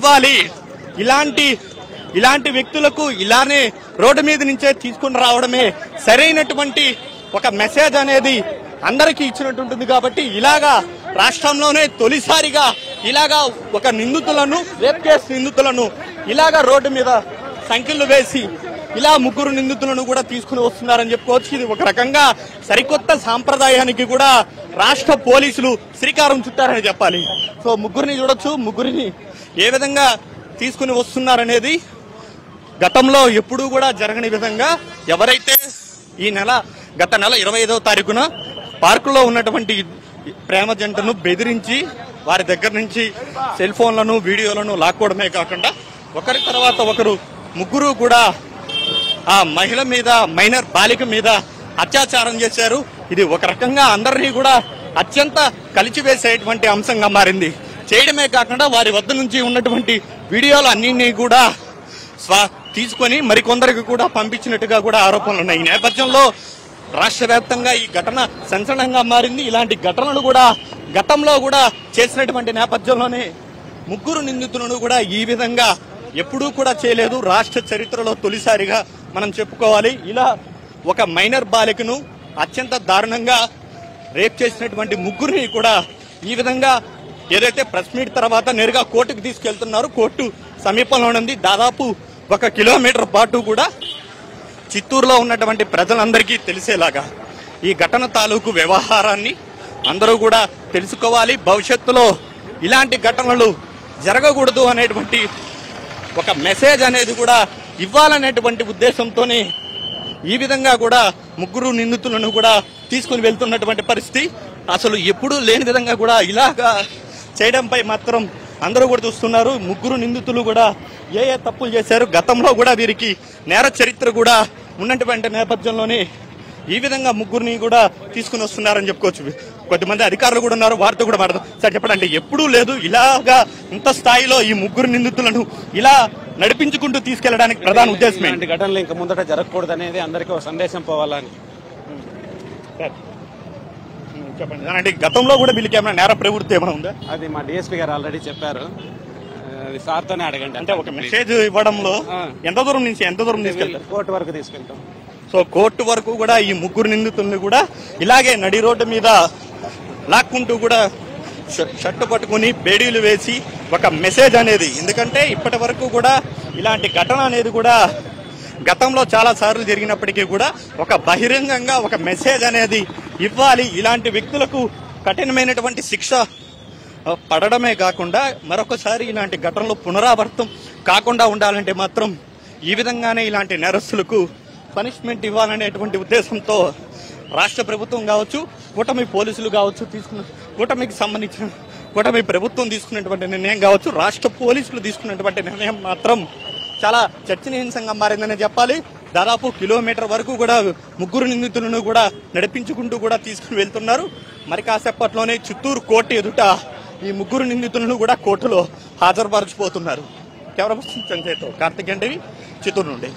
ఇవ్వాలి. ఇలాంటి వ్యక్తులకు ఇలానే రోడ్డు మీద నుంచే తీసుకుని రావడమే సరైనటువంటి ఒక మెసేజ్ అనేది అందరికీ ఇచ్చినట్టు ఉంటుంది. కాబట్టి ఇలాగా రాష్ట్రంలోనే తొలిసారిగా ఇలాగా ఒక నిందితులను, రేప్ కేసు నిందితులను ఇలాగా రోడ్డు మీద సంఖ్యలు వేసి ఇలా ముగ్గురు నిందితులను కూడా తీసుకుని వస్తున్నారని చెప్పుకోవచ్చు. ఇది ఒక రకంగా సరికొత్త సాంప్రదాయానికి కూడా రాష్ట్ర పోలీసులు శ్రీకారం చుట్టారని చెప్పాలి. సో ముగ్గురిని చూడొచ్చు, ముగ్గురిని ఏ విధంగా తీసుకుని వస్తున్నారనేది గతంలో ఎప్పుడూ కూడా జరగని విధంగా ఎవరైతే గత నెల 25వ తారీఖున పార్కులో ఉన్నటువంటి ప్రేమ జంటను బెదిరించి వారి దగ్గర నుంచి సెల్ ఫోన్లను, వీడియోలను లాక్కోవడమే కాకుండా ఒకరి తర్వాత ఒకరు ముగ్గురు కూడా ఆ మహిళ మీద, మైనర్ బాలిక మీద అత్యాచారం చేశారు. ఇది ఒక రకంగా అందరినీ కూడా అత్యంత కలిచివేసేటువంటి అంశంగా మారింది. చేయడమే కాకుండా వారి వద్ద నుంచి ఉన్నటువంటి వీడియోలు అన్నింటినీ కూడా తీసుకొని మరికొందరికి కూడా పంపించినట్టుగా కూడా ఆరోపణలు ఉన్నాయి. ఈ నేపథ్యంలో రాష్ట్ర వ్యాప్తంగా ఈ ఘటన సంచలనంగా మారింది. ఇలాంటి ఘటనలు కూడా గతంలో కూడా చేసినటువంటి నేపథ్యంలోనే ముగ్గురు నిందితులను కూడా ఈ విధంగా ఎప్పుడూ కూడా చేయలేదు. రాష్ట్ర చరిత్రలో తొలిసారిగా మనం చెప్పుకోవాలి. ఇలా ఒక మైనర్ బాలికను అత్యంత దారుణంగా రేప్ చేసినటువంటి ముగ్గురిని కూడా ఈ విధంగా ఏదైతే ప్రెస్ మీట్ తర్వాత నేరుగా కోర్టుకు తీసుకెళ్తున్నారు. కోర్టు సమీపంలో ఉంది. దాదాపు 1 కిలోమీటర్ పాటు కూడా చిత్తూరులో ఉన్నటువంటి ప్రజలందరికీ తెలిసేలాగా ఈ ఘటన తాలూకు వ్యవహారాన్ని అందరూ కూడా తెలుసుకోవాలి. భవిష్యత్తులో ఇలాంటి ఘటనలు జరగకూడదు అనేటువంటి ఒక మెసేజ్ అనేది కూడా ఇవ్వాలనేటువంటి ఉద్దేశంతోనే ఈ విధంగా కూడా ముగ్గురు నిందితులను కూడా తీసుకుని వెళ్తున్నటువంటి పరిస్థితి. అసలు ఎప్పుడూ లేని విధంగా కూడా ఇలాగా చేయడంపై మాత్రం అందరూ కూడా చూస్తున్నారు. ముగ్గురు నిందితులు కూడా ఏ తప్పులు చేశారు, గతంలో కూడా వీరికి నేర చరిత్ర కూడా ఉన్నటువంటి నేపథ్యంలోనే ఈ విధంగా ముగ్గురిని కూడా తీసుకుని వస్తున్నారని చెప్పుకోవచ్చు. కొంతమంది అధికారులు కూడా ఉన్నారు, వారితో కూడా మాట్లాడదాం. సార్ చెప్పండి, అంటే ఎప్పుడూ లేదు ఇలాగా ఇంత స్థాయిలో ఈ ముగ్గురు నిందితులను ఇలా నడిపించుకుంటూ తీసుకెళ్లడానికి ప్రధాన ఉద్దేశం ఏంటి? ఘటనలు ఇంకా ముందట జరగకూడదు అనేది అందరికీ ఒక సందేశం పోవాలని. చెప్పండి, అంటే గతంలో కూడా వీళ్ళకి ఏమైనా నేర ప్రవృత్తి ఏమైనా ఉందా? అది మా డిఎస్పీ గారు ఆల్రెడీ చెప్పారు. సార్తోనే అడగండి. అంటే ఒక మెసేజ్ ఇవ్వడంలో ఎంత దూరం నుంచి ఎంత దూరం తీసుకెళ్తారు? కోర్టు వరకు తీసుకెళ్తాం. సో కోర్టు వరకు కూడా ఈ ముగ్గురు నిందితుల్ని కూడా ఇలాగే నడి రోడ్డు మీద లాక్కుంటూ కూడా షర్టు పట్టుకుని బేడీలు వేసి ఒక మెసేజ్ అనేది, ఎందుకంటే ఇప్పటి వరకు కూడా ఇలాంటి ఘటన అనేది కూడా గతంలో చాలా సార్లు జరిగినప్పటికీ కూడా ఒక బహిరంగంగా ఒక మెసేజ్ అనేది ఇవ్వాలి. ఇలాంటి వ్యక్తులకు కఠినమైనటువంటి శిక్ష పడడమే కాకుండా మరొకసారి ఇలాంటి ఘటనలు పునరావృతం కాకుండా ఉండాలంటే మాత్రం ఈ విధంగానే ఇలాంటి నేరస్తులకు పనిష్మెంట్ ఇవ్వాలనేటువంటి ఉద్దేశంతో రాష్ట్ర ప్రభుత్వం కావచ్చు, కూటమి పోలీసులు కావచ్చు, కూటమికి సంబంధించిన కూటమి ప్రభుత్వం తీసుకున్నటువంటి నిర్ణయం కావచ్చు, రాష్ట్ర పోలీసులు తీసుకున్నటువంటి నిర్ణయం మాత్రం చాలా చర్చనీయాంశంగా మారిందని చెప్పాలి. దాదాపు కిలోమీటర్ వరకు కూడా ముగ్గురు నిందితులను కూడా నడిపించుకుంటూ కూడా తీసుకుని వెళ్తున్నారు. మరి కాసేపట్లోనే చిత్తూరు కోర్టు ఎదుట ఈ ముగ్గురు నిందితులను కూడా కోర్టులో హాజరుపరచిపోతున్నారు. కెమెరా పర్సన్ చంద్రతో కార్తికేయ, చిత్తూరు నుండి.